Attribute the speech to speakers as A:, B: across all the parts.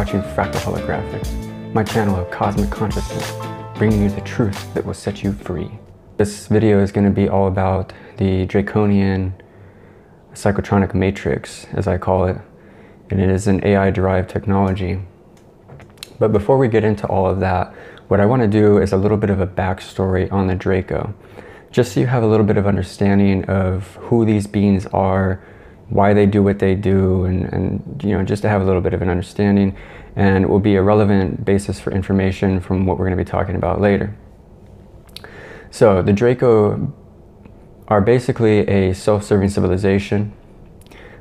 A: watching Fractal Holographics, my channel of cosmic consciousness, bringing you the truth that will set you free. This video is going to be all about the Draconian Psychotronic Matrix, as I call it, and it is an AI-derived technology. But before we get into all of that, what I want to do is a little bit of a backstory on the Draco, just so you have a little bit of understanding of who these beings are, why they do what they do, and you know, just to have a little bit of an understanding, and it will be a relevant basis for information from what we're going to be talking about later. So the Draco are basically a self-serving civilization,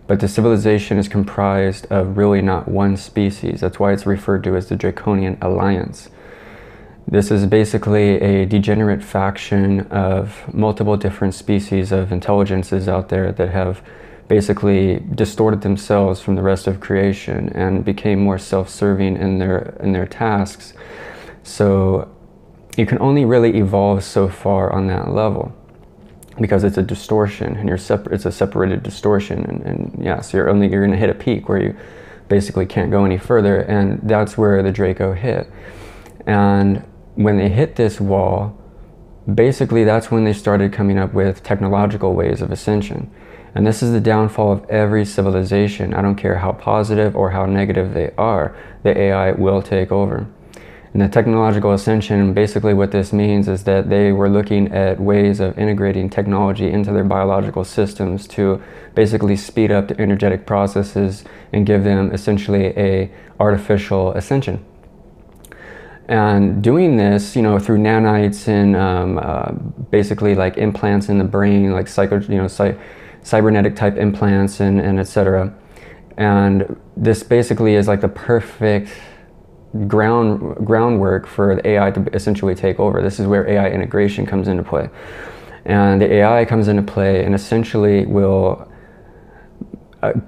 A: but the civilization is comprised of really not one species. That's why it's referred to as the Draconian Alliance. This is basically a degenerate faction of multiple different species of intelligences out there that have basically distorted themselves from the rest of creation and became more self-serving in their tasks. So you can only really evolve so far on that level, because it's a distortion, and it's a separated distortion, and yeah, so you're going to hit a peak where you basically can't go any further, and that's where the Draco hit. And when they hit this wall, basically that's when they started coming up with technological ways of ascension. And this is the downfall of every civilization. I don't care how positive or how negative they are, the AI will take over. And the technological ascension, basically what this means is that they were looking at ways of integrating technology into their biological systems to basically speed up the energetic processes and give them essentially a artificial ascension. And doing this, you know, through nanites and basically like implants in the brain, like cybernetic type implants and etc. And this basically is like the perfect groundwork for the AI to essentially take over. This is where AI integration comes into play. And the AI comes into play and essentially will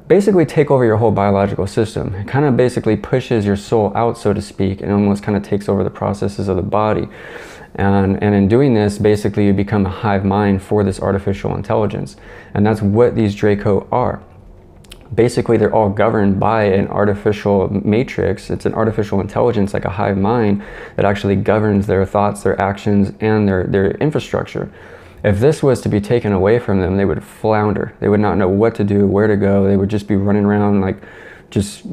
A: basically take over your whole biological system. It kind of basically pushes your soul out, so to speak, and almost kind of takes over the processes of the body. And in doing this, basically you become a hive mind for this artificial intelligence. And that's what these Draco are. Basically, they're all governed by an artificial matrix. It's an artificial intelligence, like a hive mind, that actually governs their thoughts, their actions, and their infrastructure. If this was to be taken away from them, they would flounder. They would not know what to do, where to go. They would just be running around like,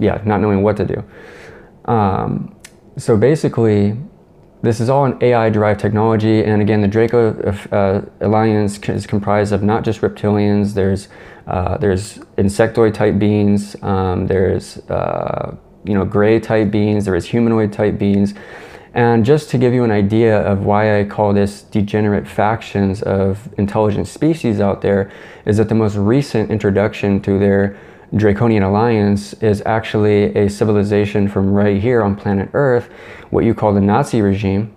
A: not knowing what to do. So basically, this is all an AI-derived technology, and again, the Draco Alliance is comprised of not just reptilians. There's insectoid-type beings. There's gray-type beings. There is humanoid-type beings. And just to give you an idea of why I call this degenerate factions of intelligent species out there, is that the most recent introduction to their Draconian Alliance is actually a civilization from right here on planet Earth, what you call the Nazi regime.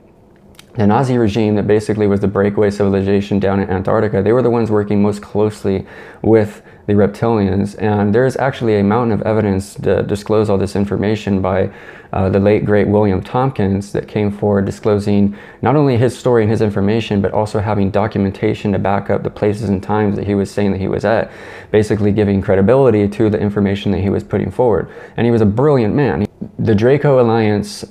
A: The Nazi regime that basically was the breakaway civilization down in Antarctica. They were the ones working most closely with the reptilians, and there's actually a mountain of evidence to disclose all this information by the late great William Tompkins, that came forward disclosing not only his story and his information, but also having documentation to back up the places and times that he was saying that he was at, basically giving credibility to the information that he was putting forward. And he was a brilliant man. The Draco Alliance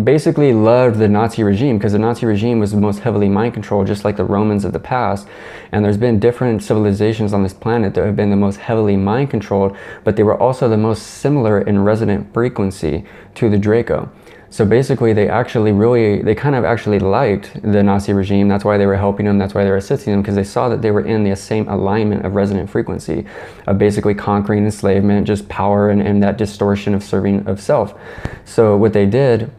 A: basically loved the Nazi regime, because the Nazi regime was the most heavily mind controlled, just like the Romans of the past. And there's been different civilizations on this planet that have been the most heavily mind controlled, but they were also the most similar in resonant frequency to the Draco. So basically they kind of actually liked the Nazi regime. That's why they were helping them, that's why they were assisting them, because they saw that they were in the same alignment of resonant frequency, of basically conquering enslavement, just power, and that distortion of serving of self. So what they did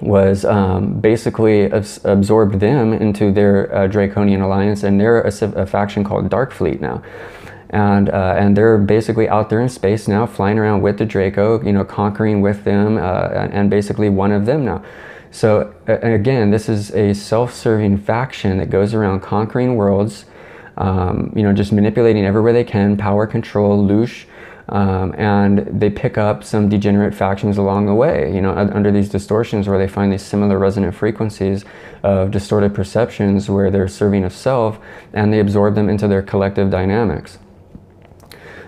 A: was basically absorbed them into their Draconian Alliance, and they're a faction called Dark Fleet now. And they're basically out there in space now, flying around with the Draco, you know, conquering with them, and basically one of them now. So again, this is a self-serving faction that goes around conquering worlds, you know, just manipulating everywhere they can, power, control, Loosh. And they pick up some degenerate factions along the way, you know, under these distortions, where they find these similar resonant frequencies of distorted perceptions where they're serving of self, and they absorb them into their collective dynamics.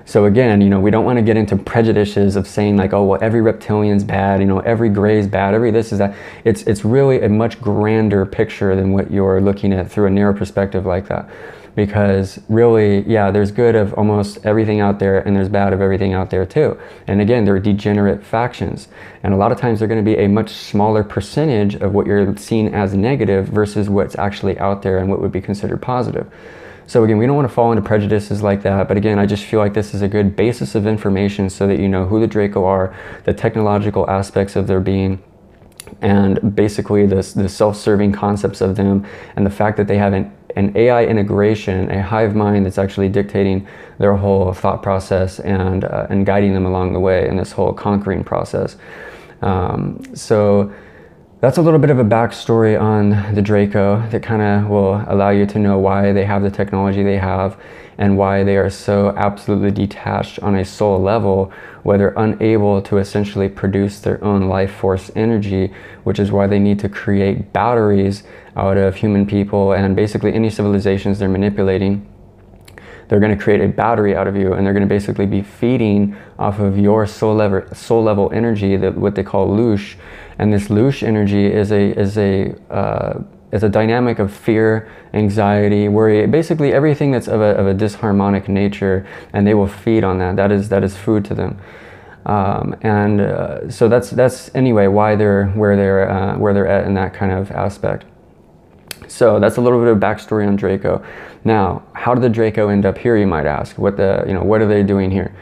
A: So again, you know, we don't want to get into prejudices of saying like, oh, well, every reptilian's bad, you know, every gray is bad, every this is that. It's really a much grander picture than what you're looking at through a narrow perspective like that. Because really, yeah, there's good of almost everything out there, and there's bad of everything out there too. And again, they're degenerate factions. And a lot of times they're going to be a much smaller percentage of what you're seeing as negative versus what's actually out there and what would be considered positive. So again, we don't want to fall into prejudices like that. But again, I just feel like this is a good basis of information so that you know who the Draco are, the technological aspects of their being, and basically the self-serving concepts of them, and the fact that they have an AI integration, a hive mind that's actually dictating their whole thought process and guiding them along the way in this whole conquering process. So that's a little bit of a backstory on the Draco that kind of will allow you to know why they have the technology they have and why they are so absolutely detached on a soul level, where they're unable to essentially produce their own life force energy, which is why they need to create batteries out of human people and basically any civilizations they're manipulating. They're going to create a battery out of you, and they're going to basically be feeding off of your soul level energy, that what they call Loosh. And this Loosh energy is a dynamic of fear, anxiety, worry, basically everything that's of a disharmonic nature, and they will feed on that. That is food to them. So that's anyway why they're where they're at in that kind of aspect. So that's a little bit of backstory on Draco. Now, how did the Draco end up here, you might ask? What are they doing here?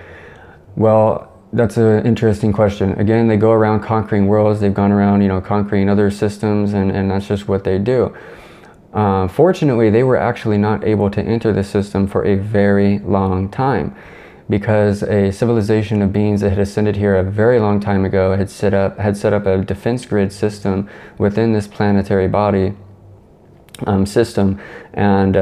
A: Well, that's an interesting question. Again, they go around conquering worlds. They've gone around, conquering other systems, and that's just what they do. Fortunately, they were actually not able to enter the system for a very long time, because a civilization of beings that had ascended here a very long time ago had set up a defense grid system within this planetary body system, and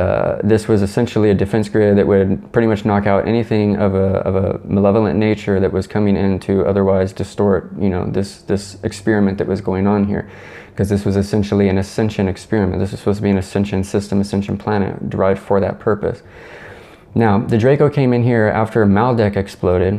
A: this was essentially a defense grid that would pretty much knock out anything of a malevolent nature that was coming in to otherwise distort, this experiment that was going on here, because this was essentially an ascension experiment. This was supposed to be an ascension system, ascension planet derived for that purpose. Now, the Draco came in here after Maldek exploded,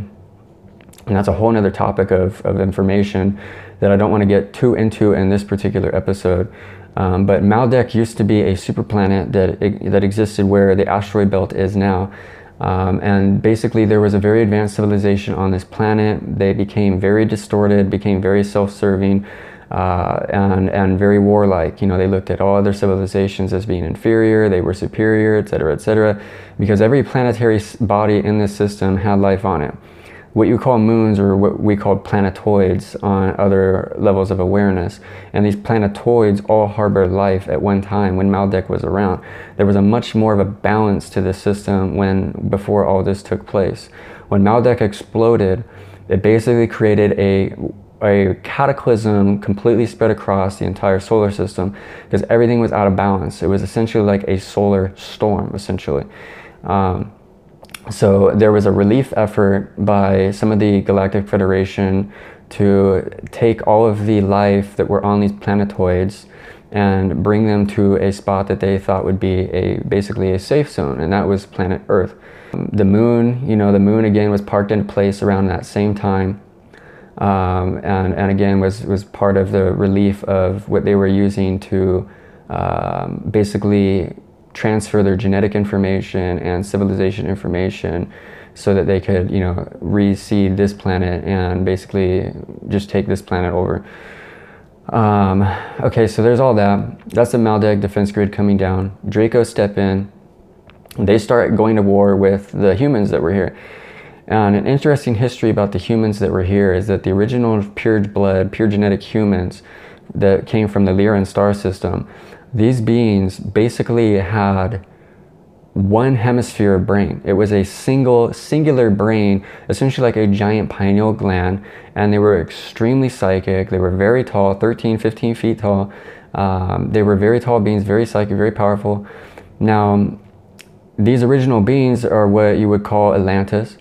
A: and that's a whole nother topic of information that I don't want to get too into in this particular episode. But Maldek used to be a super planet that existed where the asteroid belt is now. And basically there was a very advanced civilization on this planet. They became very distorted, became very self-serving, and very warlike. They looked at all other civilizations as being inferior, they were superior, etc., because every planetary body in this system had life on it. What you call moons, or what we call planetoids, on other levels of awareness. And these planetoids all harbored life at one time when Maldek was around. There was a much more of a balance to the system before all this took place. When Maldek exploded, it basically created a cataclysm completely spread across the entire solar system, because everything was out of balance. It was essentially like a solar storm, essentially. So there was a relief effort by some of the Galactic Federation to take all of the life that were on these planetoids and bring them to a spot that they thought would be basically a safe zone, and that was planet Earth. The moon, the moon again was parked into place around that same time, and again was part of the relief of what they were using to basically transfer their genetic information and civilization information so that they could, reseed this planet and basically just take this planet over. Okay, so there's all that. That's the Maldek defense grid coming down. Draco step in. They start going to war with the humans that were here. And an interesting history about the humans that were here is that the original pure blood, pure genetic humans that came from the Lyran star system, these beings basically had one hemisphere of brain. It was a singular brain, essentially like a giant pineal gland, and they were extremely psychic. They were very tall, 13, 15 feet tall. They were very tall beings, very psychic, very powerful. Now, these original beings are what you would call Atlantis.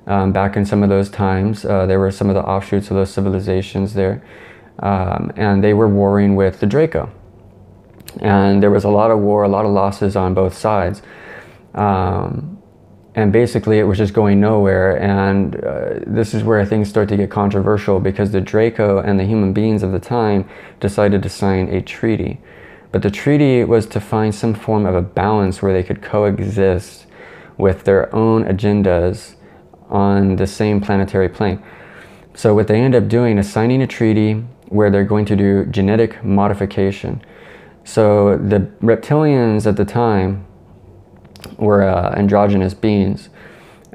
A: Back in some of those times, there were some of the offshoots of those civilizations there, and they were warring with the Draco. And there was a lot of war, a lot of losses on both sides. And basically it was just going nowhere. And this is where things start to get controversial, because the Draco and the human beings of the time decided to sign a treaty. But the treaty was to find some form of a balance where they could coexist with their own agendas on the same planetary plane. So what they end up doing is signing a treaty where they're going to do genetic modification. So the reptilians at the time were androgynous beings,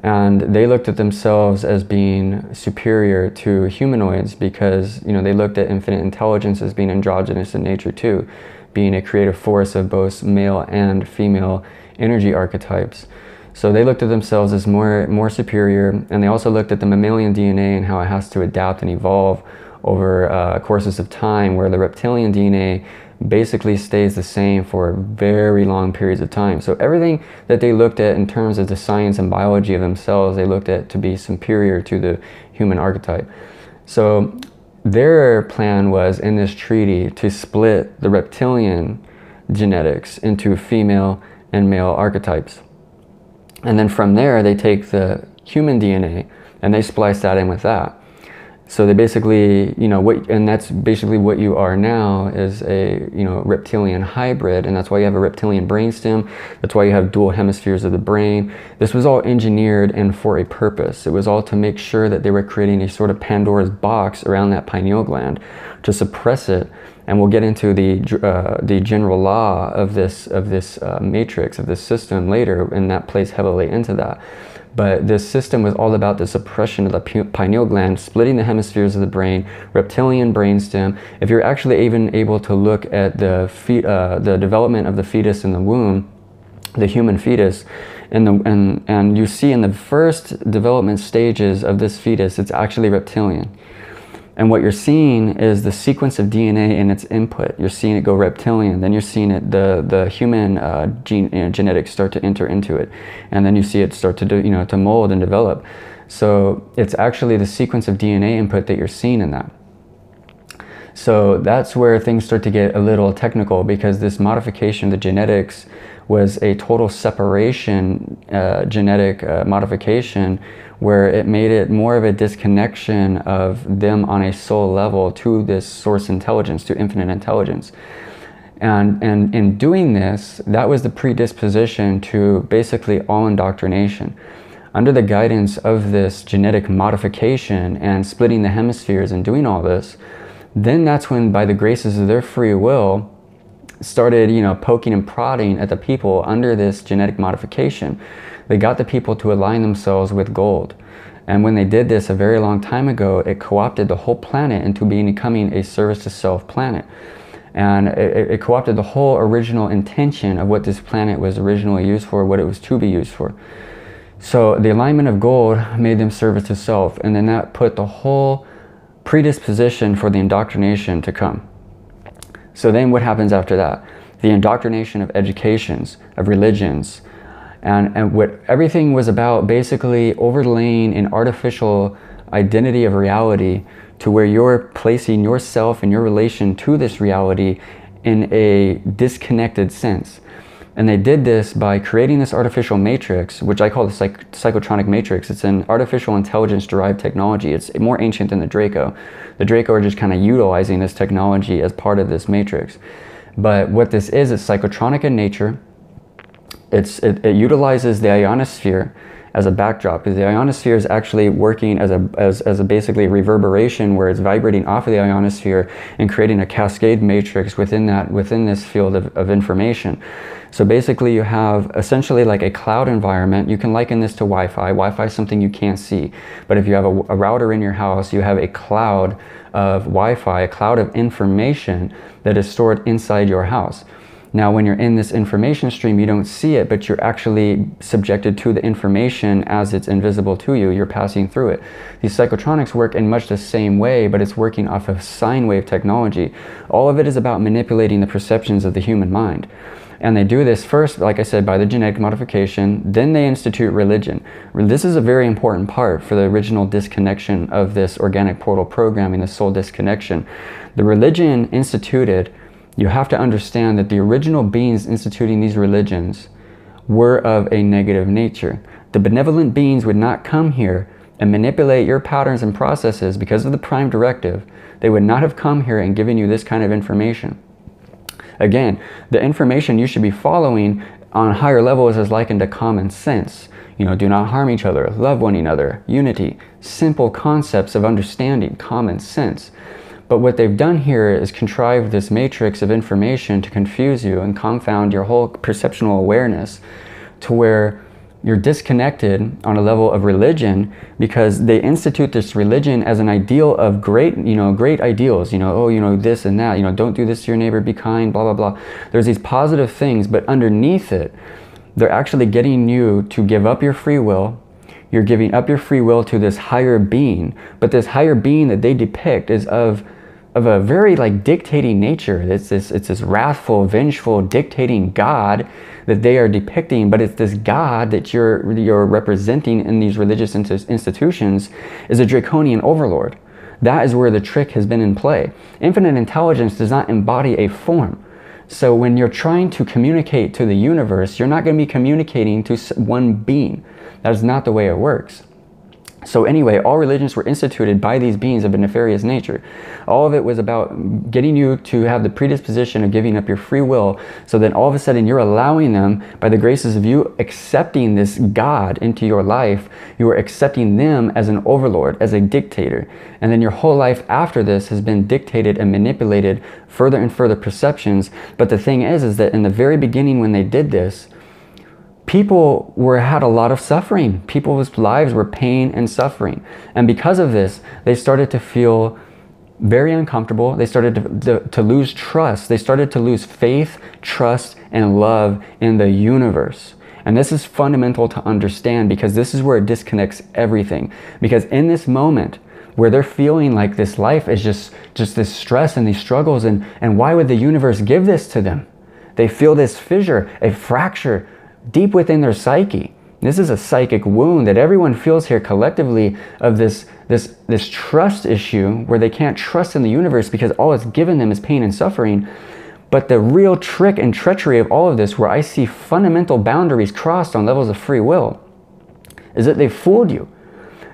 A: and they looked at themselves as being superior to humanoids because, you know, they looked at infinite intelligence as being androgynous in nature too, being a creative force of both male and female energy archetypes. So they looked at themselves as more superior, and they also looked at the mammalian DNA and how it has to adapt and evolve over courses of time, where the reptilian DNA basically stays the same for very long periods of time. So everything that they looked at in terms of the science and biology of themselves, they looked at to be superior to the human archetype. So their plan was, in this treaty, to split the reptilian genetics into female and male archetypes. And then from there, they take the human DNA and they splice that in with that. So they basically, you know, and that's basically what you are now, is a, you know, reptilian hybrid. And that's why you have a reptilian brainstem. That's why you have dual hemispheres of the brain. This was all engineered and for a purpose. It was all to make sure that they were creating a sort of Pandora's box around that pineal gland to suppress it. And we'll get into the general law of this matrix, of this system later, and that plays heavily into that. But this system was all about the suppression of the pineal gland, splitting the hemispheres of the brain, reptilian brainstem. If you're actually even able to look at the development of the fetus in the womb, the human fetus, and you see in the first development stages of this fetus, it's actually reptilian. And what you're seeing is the sequence of DNA and its input. You're seeing it go reptilian, then you're seeing it, the human genetics start to enter into it, and then you see it start to to mold and develop. So it's actually the sequence of DNA input that you're seeing in that. So that's where things start to get a little technical, because this modification, the genetics, was a total separation genetic modification, where it made it more of a disconnection of them on a soul level to this source intelligence, to infinite intelligence. And in doing this, that was the predisposition to basically all indoctrination. Under the guidance of this genetic modification and splitting the hemispheres and doing all this, then that's when, by the graces of their free will, started, poking and prodding at the people under this genetic modification. They got the people to align themselves with gold. And when they did this a very long time ago, it co-opted the whole planet into becoming a service to self planet. And it co-opted the whole original intention of what this planet was originally used for, what it was to be used for. So the alignment of gold made them service to self, and then that put the whole predisposition for the indoctrination to come. So then what happens after that? The indoctrination of educations, of religions, and what everything was about, basically overlaying an artificial identity of reality to where you're placing yourself and your relation to this reality in a disconnected sense. And they did this by creating this artificial matrix, which I call the Psychotronic Matrix. It's an artificial intelligence-derived technology. It's more ancient than the Draco. The Draco are just kind of utilizing this technology as part of this matrix. But what this is, it's psychotronic in nature. It utilizes the ionosphere as a backdrop, because the ionosphere is actually working as a basically reverberation, where it's vibrating off of the ionosphere and creating a cascade matrix within this field of information. So basically you have essentially like a cloud environment. You can liken this to Wi-Fi. Wi-Fi is something you can't see, but if you have a router in your house, you have a cloud of Wi-Fi, a cloud of information that is stored inside your house. Now, when you're in this information stream, you don't see it, but you're actually subjected to the information as it's invisible to you. You're passing through it. These psychotronics work in much the same way, but it's working off of sine wave technology. All of it is about manipulating the perceptions of the human mind. And they do this first, like I said, by the genetic modification, then they institute religion. This is a very important part for the original disconnection of this organic portal programming, the soul disconnection. The religion instituted, you have to understand that the original beings instituting these religions were of a negative nature. The benevolent beings would not come here and manipulate your patterns and processes because of the prime directive. They would not have come here and given you this kind of information. Again, the information you should be following on higher levels is likened to common sense. You know, do not harm each other, love one another, unity, simple concepts of understanding, common sense. But what they've done here is contrive this matrix of information to confuse you and confound your whole perceptual awareness to where you're disconnected on a level of religion, because they institute this religion as an ideal of great, great ideals, oh, this and that, don't do this to your neighbor, be kind, blah, blah, blah. There's these positive things, but underneath it, they're actually getting you to give up your free will. You're giving up your free will to this higher being, but this higher being that they depict is of a very dictating nature. It's this wrathful, vengeful, dictating God that they are depicting, but it's this God that you're representing in these religious institutions is a draconian overlord. That is where the trick has been in play. Infinite intelligence does not embody a form. So when you're trying to communicate to the universe, you're not going to be communicating to one being. That is not the way it works. So anyway, all religions were instituted by these beings of a nefarious nature. All of it was about getting you to have the predisposition of giving up your free will, so then all of a sudden you're allowing them, by the graces of you accepting this God into your life, you are accepting them as an overlord, as a dictator. And then your whole life after this has been dictated and manipulated, further and further perceptions. But the thing is that in the very beginning when they did this, people had a lot of suffering. People's lives were pain and suffering. And because of this, they started to feel very uncomfortable. They started to lose trust. They started to lose faith, trust, and love in the universe. And this is fundamental to understand, because this is where it disconnects everything. Because in this moment where they're feeling like this life is just this stress and these struggles, and why would the universe give this to them? They feel this fissure, a fracture, deep within their psyche. This is a psychic wound that everyone feels here collectively, of this trust issue where they can't trust in the universe because all it's given them is pain and suffering. But the real trick and treachery of all of this, where I see fundamental boundaries crossed on levels of free will, is that they fooled you.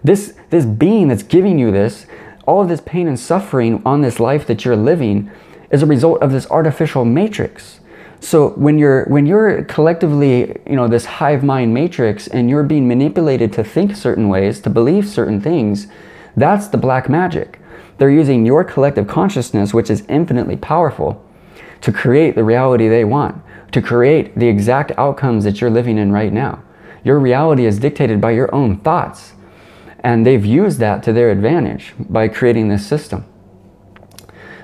A: This being that's giving you this, all of this pain and suffering on this life that you're living, is a result of this artificial matrix. So when you're collectively, this hive mind matrix, and you're being manipulated to think certain ways, to believe certain things, that's the black magic. They're using your collective consciousness, which is infinitely powerful, to create the reality they want, to create the exact outcomes that you're living in right now. Your reality is dictated by your own thoughts, and they've used that to their advantage by creating this system.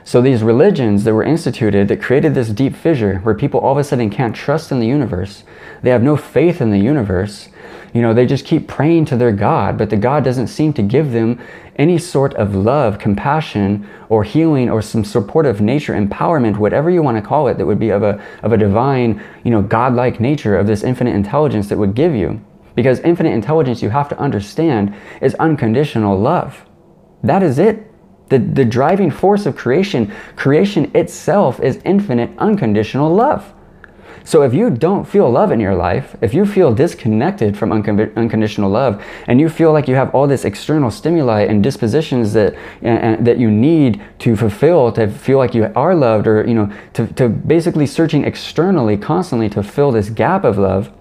A: So these religions that were instituted, that created this deep fissure where people all of a sudden can't trust in the universe, they have no faith in the universe, they just keep praying to their God, but the God doesn't seem to give them any sort of love, compassion, or healing, or some supportive nature, empowerment, whatever you want to call it, that would be of a divine, godlike nature of this infinite intelligence that would give you. Because infinite intelligence, you have to understand, is unconditional love. That is it. The driving force of creation itself is infinite, unconditional love. So if you don't feel love in your life, if you feel disconnected from unconditional love, and you feel like you have all this external stimuli and dispositions that you need to fulfill to feel like you are loved, or to basically searching externally constantly to fill this gap of love,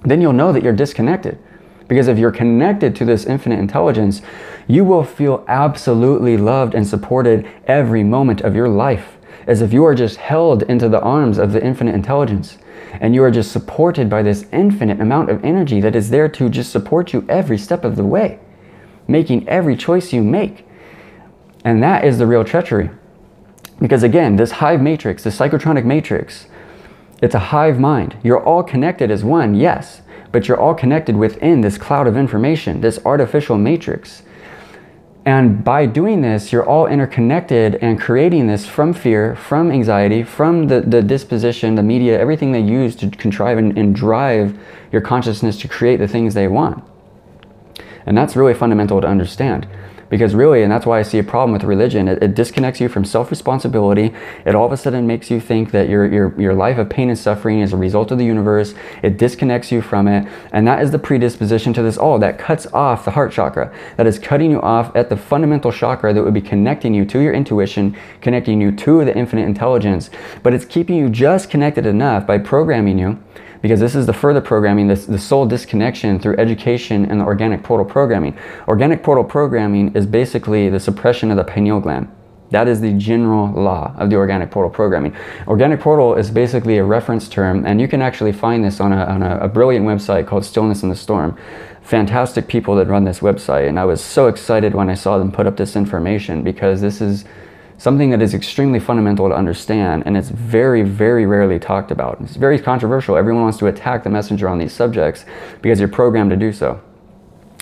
A: then you'll know that you're disconnected. Because if you're connected to this infinite intelligence, you will feel absolutely loved and supported every moment of your life, as if you are just held into the arms of the infinite intelligence, and you are just supported by this infinite amount of energy that is there to just support you every step of the way, making every choice you make. And that is the real treachery. Because again, this hive matrix, the psychotronic matrix, it's a hive mind. You're all connected as one, yes, but you're all connected within this cloud of information, this artificial matrix. And by doing this, you're all interconnected and creating this from fear, from anxiety, from the disposition, the media, everything they use to contrive and drive your consciousness to create the things they want. And that's really fundamental to understand. Because really, and that's why I see a problem with religion, it disconnects you from self-responsibility. It all of a sudden makes you think that your life of pain and suffering is a result of the universe. It disconnects you from it. And that is the predisposition to this all. That cuts off the heart chakra. That is cutting you off at the fundamental chakra that would be connecting you to your intuition, connecting you to the infinite intelligence. But it's keeping you just connected enough by programming you, because this is the further programming, the soul disconnection through education and the organic portal programming. Organic portal programming is basically the suppression of the pineal gland. That is the general law of the organic portal programming. Organic portal is basically a reference term, and you can actually find this on a brilliant website called Stillness in the Storm. Fantastic people that run this website, and I was so excited when I saw them put up this information, because this is something that is extremely fundamental to understand, and it's very, very rarely talked about. It's very controversial. Everyone wants to attack the messenger on these subjects because you're programmed to do so.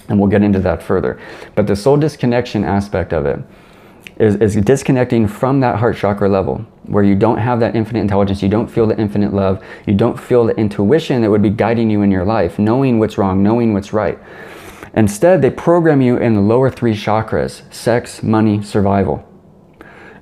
A: And we'll get into that further. But the soul disconnection aspect of it is disconnecting from that heart chakra level, where you don't have that infinite intelligence, you don't feel the infinite love, you don't feel the intuition that would be guiding you in your life, knowing what's wrong, knowing what's right. Instead, they program you in the lower three chakras: sex, money, survival.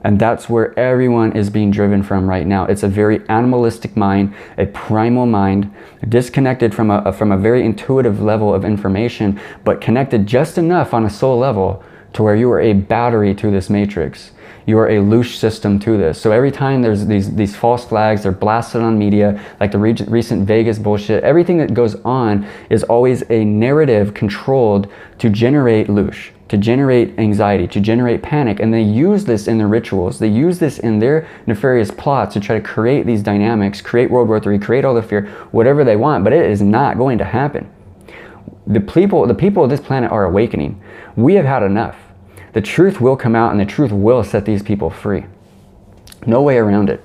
A: And that's where everyone is being driven from right now. It's a very animalistic mind, a primal mind, disconnected from a very intuitive level of information, but connected just enough on a soul level to where you are a battery to this matrix. You are a Loosh system to this. So every time there's these false flags, they're blasted on media, like the recent Vegas bullshit, everything that goes on is always a narrative controlled to generate Loosh, to generate anxiety, to generate panic. And they use this in their rituals. They use this in their nefarious plots to try to create these dynamics, create World War III, create all the fear, whatever they want, but it is not going to happen. The people of this planet are awakening. We have had enough. The truth will come out, and the truth will set these people free. No way around it.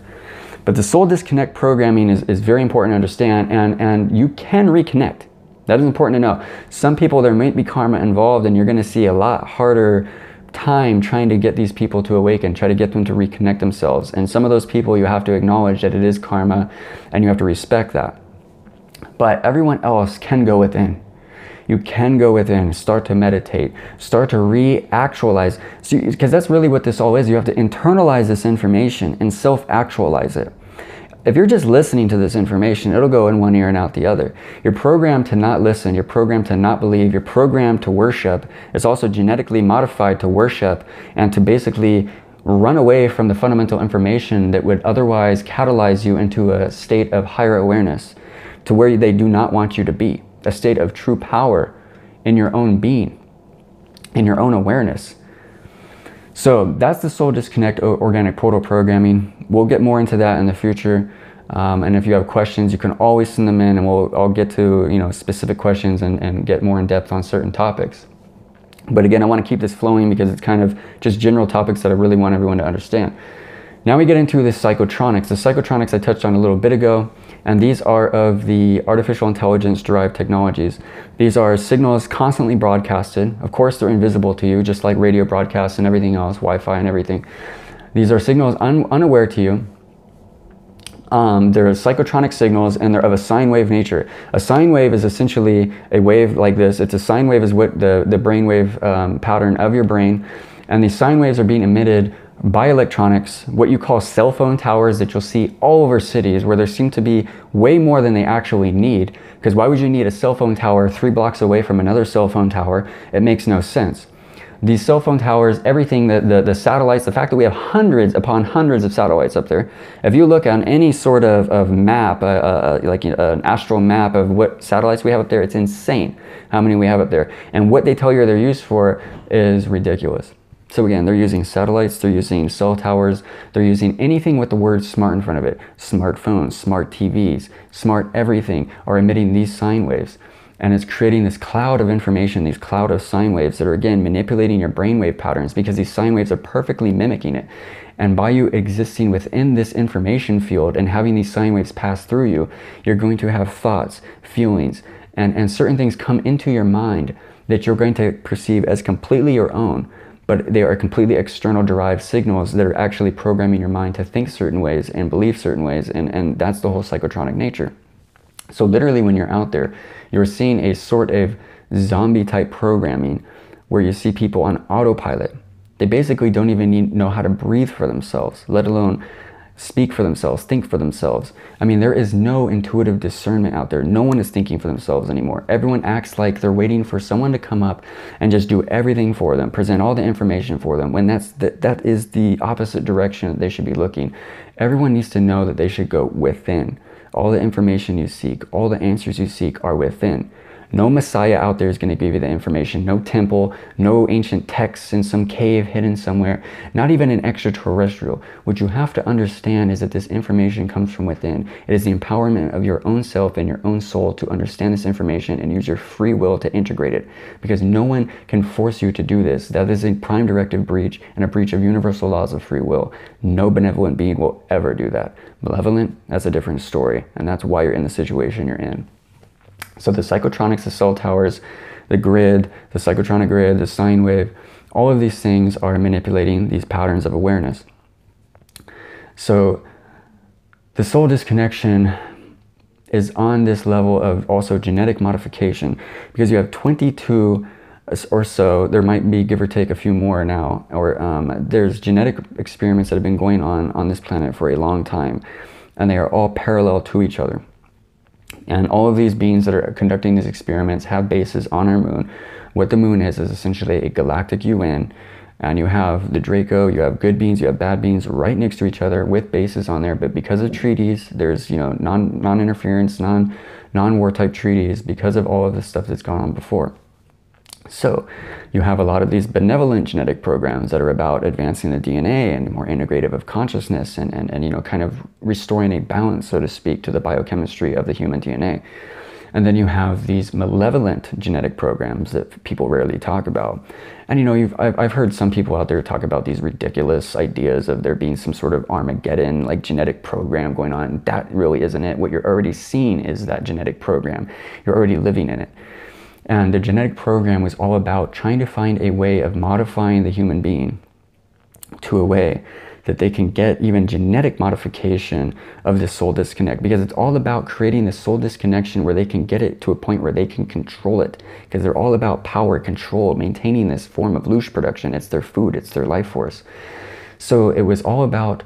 A: But the soul disconnect programming is very important to understand, and you can reconnect. That is important to know. Some people, there might be karma involved, and you're going to see a lot harder time trying to get these people to awaken, try to get them to reconnect themselves. And some of those people, you have to acknowledge that it is karma, and you have to respect that. But everyone else can go within. You can go within, start to meditate, start to re-actualize. Because that's really what this all is. You have to internalize this information and self-actualize it. If you're just listening to this information, it'll go in one ear and out the other. You're programmed to not listen. You're programmed to not believe. You're programmed to worship. It's also genetically modified to worship and to basically run away from the fundamental information that would otherwise catalyze you into a state of higher awareness, to where they do not want you to be. A state of true power in your own being, in your own awareness. So that's the soul disconnect organic portal programming. We'll get more into that in the future. And if you have questions, you can always send them in, and I'll get to specific questions and get more in depth on certain topics. But again, I want to keep this flowing because it's kind of just general topics that I really want everyone to understand. Now we get into the psychotronics. The psychotronics I touched on a little bit ago, and these are of the artificial intelligence derived technologies. These are signals constantly broadcasted. Of course, they're invisible to you, just like radio broadcasts and everything else, Wi-Fi and everything. These are signals unaware to you. They're psychotronic signals, and they're of a sine wave nature. A sine wave is essentially a wave like this. It's a sine wave is what the brainwave pattern of your brain, and these sine waves are being emitted by electronics, what you call cell phone towers that you'll see all over cities, where there seem to be way more than they actually need. Because why would you need a cell phone tower 3 blocks away from another cell phone tower? It makes no sense. These cell phone towers, everything, the satellites, the fact that we have hundreds upon hundreds of satellites up there. If you look on any sort of map, like an astral map of what satellites we have up there, it's insane how many we have up there. And what they tell you they're used for is ridiculous. So again, they're using satellites, they're using cell towers, they're using anything with the word smart in front of it. Smartphones, smart TVs, smart everything are emitting these sine waves. And it's creating this cloud of information, these cloud of sine waves that are, again, manipulating your brainwave patterns, because these sine waves are perfectly mimicking it. And by you existing within this information field and having these sine waves pass through you, you're going to have thoughts, feelings, and certain things come into your mind that you're going to perceive as completely your own. But they are completely external derived signals that are actually programming your mind to think certain ways and believe certain ways. And that's the whole psychotronic nature. So literally when you're out there, you're seeing a sort of zombie type programming where you see people on autopilot. They basically don't even know how to breathe for themselves, let alone speak for themselves, think for themselves. I mean, there is no intuitive discernment out there. No one is thinking for themselves anymore. Everyone acts like they're waiting for someone to come up and just do everything for them, present all the information for them, when that is the opposite direction that they should be looking. Everyone needs to know that they should go within. All the information you seek, all the answers you seek are within. No messiah out there is going to give you the information. No temple, no ancient texts in some cave hidden somewhere, not even an extraterrestrial. What you have to understand is that this information comes from within. It is the empowerment of your own self and your own soul to understand this information and use your free will to integrate it. Because no one can force you to do this. That is a prime directive breach and a breach of universal laws of free will. No benevolent being will ever do that. Malevolent, that's a different story. And that's why you're in the situation you're in. So the psychotronics, the cell towers, the grid, the psychotronic grid, the sine wave, all of these things are manipulating these patterns of awareness. So the soul disconnection is on this level of also genetic modification, because you have 22 or so, there might be give or take a few more now, or there's genetic experiments that have been going on this planet for a long time, and they are all parallel to each other. And all of these beings that are conducting these experiments have bases on our moon. What the moon is essentially a galactic UN, and you have the Draco, you have good beings, you have bad beings right next to each other with bases on there. But because of treaties, there's, you know, non-interference, non-war type treaties, because of all of the stuff that's gone on before. So you have a lot of these benevolent genetic programs that are about advancing the DNA and more integrative of consciousness and you know, kind of restoring a balance, so to speak, to the biochemistry of the human DNA. And then you have these malevolent genetic programs that people rarely talk about. And you know, I've heard some people out there talk about these ridiculous ideas of there being some sort of Armageddon like genetic program going on. That really isn't it. What you're already seeing is that genetic program. You're already living in it. And the genetic program was all about trying to find a way of modifying the human being to a way that they can get even genetic modification of this soul disconnect, because it's all about creating this soul disconnection where they can get it to a point where they can control it, because they're all about power, control, maintaining this form of Loosh production. It's their food, it's their life force. So it was all about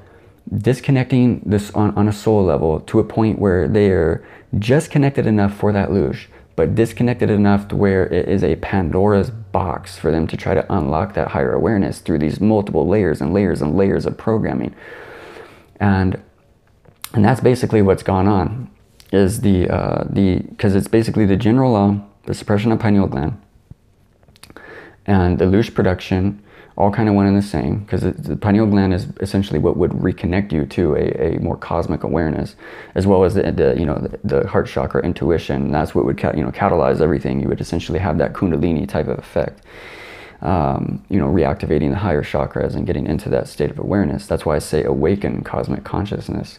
A: disconnecting this on a soul level to a point where they are just connected enough for that Loosh, but disconnected enough to where it is a Pandora's box for them to try to unlock that higher awareness through these multiple layers and layers and layers of programming. And that's basically what's gone on, is because it's basically the general law, the suppression of pineal gland, and the Loosh production, all kind of one and the same, because the pineal gland is essentially what would reconnect you to a more cosmic awareness, as well as the heart chakra intuition. That's what would catalyze everything. You would essentially have that kundalini type of effect, reactivating the higher chakras and getting into that state of awareness. That's why I say awaken cosmic consciousness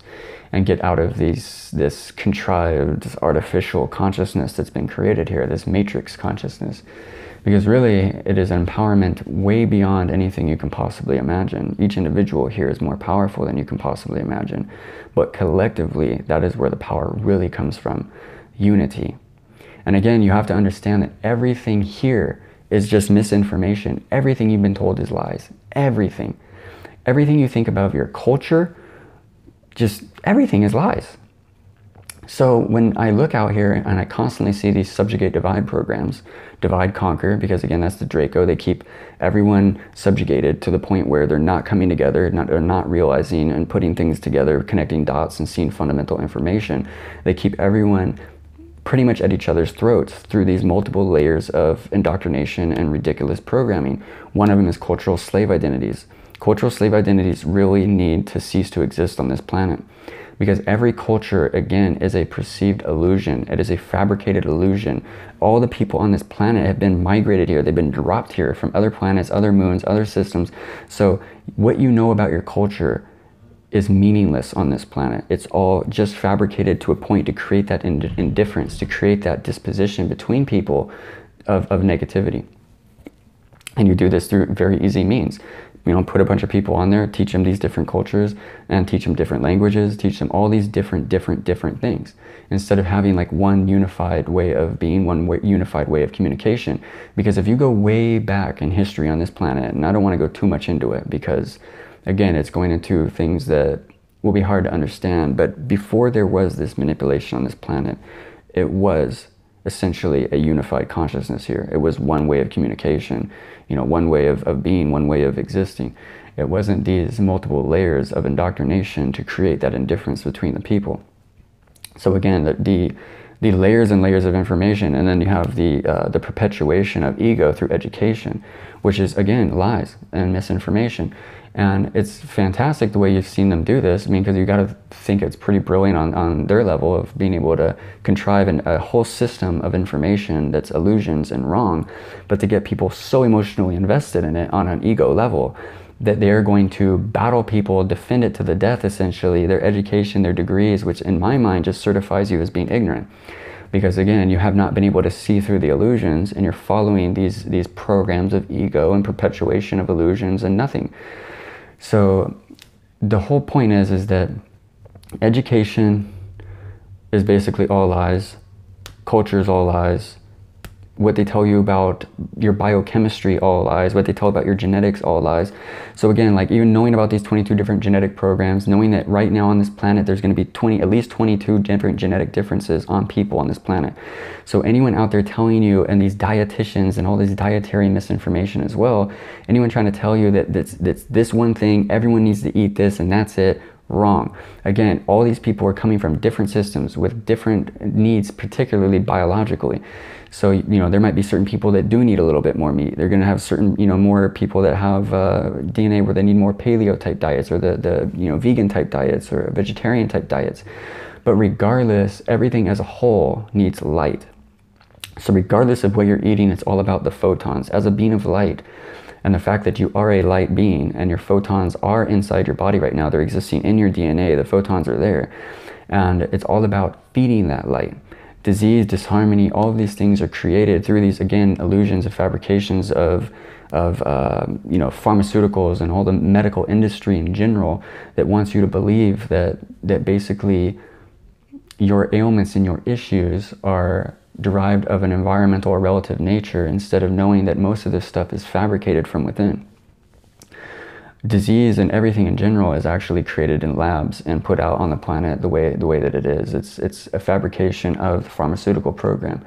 A: and get out of this contrived artificial consciousness that's been created here, this matrix consciousness. Because really, it is an empowerment way beyond anything you can possibly imagine. Each individual here is more powerful than you can possibly imagine. But collectively, that is where the power really comes from. Unity. And again, you have to understand that everything here is just misinformation. Everything you've been told is lies. Everything. Everything you think about your culture, just everything is lies. So when I look out here and I constantly see these subjugate divide programs, divide conquer, because again, that's the Draco. They keep everyone subjugated to the point where they're not coming together, they're not realizing and putting things together, connecting dots and seeing fundamental information. They keep everyone pretty much at each other's throats through these multiple layers of indoctrination and ridiculous programming. One of them is cultural slave identities. Cultural slave identities really need to cease to exist on this planet. Because every culture, again, is a perceived illusion. It is a fabricated illusion. All the people on this planet have been migrated here. They've been dropped here from other planets, other moons, other systems. So what you know about your culture is meaningless on this planet. It's all just fabricated to a point to create that indifference, to create that disposition between people of negativity. And you do this through very easy means. You know, put a bunch of people on there, teach them these different cultures, and teach them different languages, teach them all these different things, instead of having like one unified way of being, unified way of communication. Because if you go way back in history on this planet, and I don't want to go too much into it because, again, it's going into things that will be hard to understand, but before there was this manipulation on this planet, it was essentially a unified consciousness here. It was one way of communication, you know, one way of being, one way of existing. It wasn't these multiple layers of indoctrination to create that indifference between the people. So again, the layers and layers of information, and then you have the perpetuation of ego through education, which is, again, lies and misinformation. And it's fantastic the way you've seen them do this. I mean, because you got to think it's pretty brilliant on their level of being able to contrive a whole system of information that's illusions and wrong, but to get people so emotionally invested in it on an ego level that they're going to battle people, defend it to the death, essentially, their education, their degrees, which in my mind just certifies you as being ignorant. Because again, you have not been able to see through the illusions, and you're following these programs of ego and perpetuation of illusions and nothing. So the whole point is that education is basically all lies, culture is all lies, what they tell you about your biochemistry, all lies, what they tell about your genetics, all lies. So again, like even knowing about these 22 different genetic programs, knowing that right now on this planet there's going to be at least 22 different genetic differences on people on this planet. So anyone out there telling you, and these dietitians and all this dietary misinformation as well, anyone trying to tell you that this one thing, everyone needs to eat this and that's it, wrong. Again, all these people are coming from different systems with different needs, particularly biologically. So, you know, there might be certain people that do need a little bit more meat. They're going to have certain, you know, more people that have DNA where they need more paleo type diets, or the you know, vegan type diets, or vegetarian type diets. But regardless, everything as a whole needs light. So regardless of what you're eating, it's all about the photons. As a being of light, and the fact that you are a light being and your photons are inside your body right now, they're existing in your DNA, the photons are there. And it's all about feeding that light. Disease, disharmony, all of these things are created through these, again, illusions and fabrications of you know, pharmaceuticals and all the medical industry in general that wants you to believe that basically your ailments and your issues are derived of an environmental or relative nature, instead of knowing that most of this stuff is fabricated from within. Disease and everything in general is actually created in labs and put out on the planet the way that it is. It's a fabrication of the pharmaceutical program.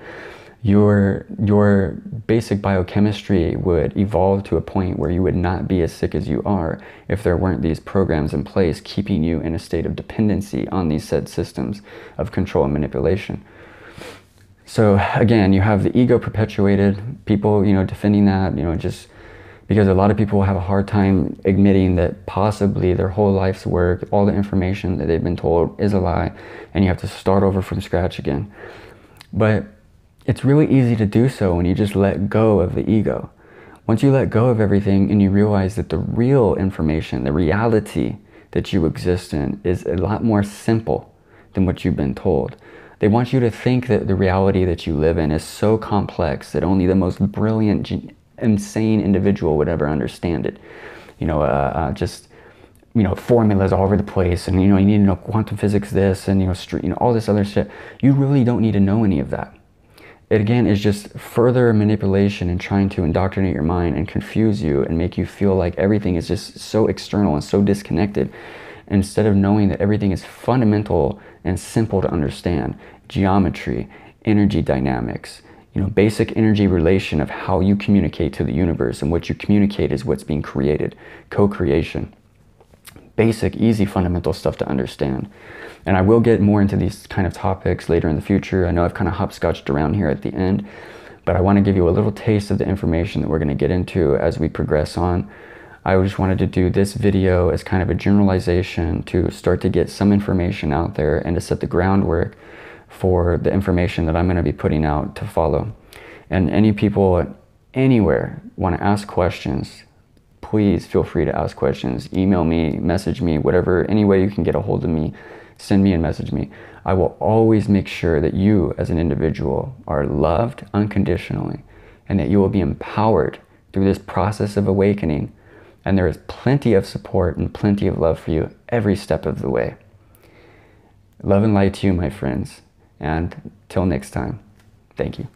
A: Your basic biochemistry would evolve to a point where you would not be as sick as you are if there weren't these programs in place keeping you in a state of dependency on these said systems of control and manipulation. So again, you have the ego perpetuated, people, you know, defending that, you know, just because a lot of people have a hard time admitting that possibly their whole life's work, all the information that they've been told is a lie, and you have to start over from scratch again. But it's really easy to do so when you just let go of the ego. Once you let go of everything and you realize that the real information, the reality that you exist in, is a lot more simple than what you've been told. They want you to think that the reality that you live in is so complex that only the most brilliant, insane individual would ever understand it. You know, just, you know, formulas all over the place, and, you know, you need to know quantum physics this, and, you know, all this other shit. You really don't need to know any of that. It, again, is just further manipulation and trying to indoctrinate your mind and confuse you and make you feel like everything is just so external and so disconnected, instead of knowing that everything is fundamental and simple to understand. Geometry, energy dynamics, you know, basic energy relation of how you communicate to the universe, and what you communicate is what's being created. Co-creation. Basic, easy, fundamental stuff to understand. And I will get more into these kind of topics later in the future. I know I've kind of hopscotched around here at the end, but I want to give you a little taste of the information that we're going to get into as we progress on. I just wanted to do this video as kind of a generalization to start to get some information out there and to set the groundwork for the information that I'm going to be putting out to follow. And any people anywhere want to ask questions, please feel free to ask questions. Email me, message me, whatever, any way you can get a hold of me, send me and message me. I will always make sure that you as an individual are loved unconditionally, and that you will be empowered through this process of awakening And there is plenty of support and plenty of love for you every step of the way. Love and light to you, my friends. And till next time, thank you.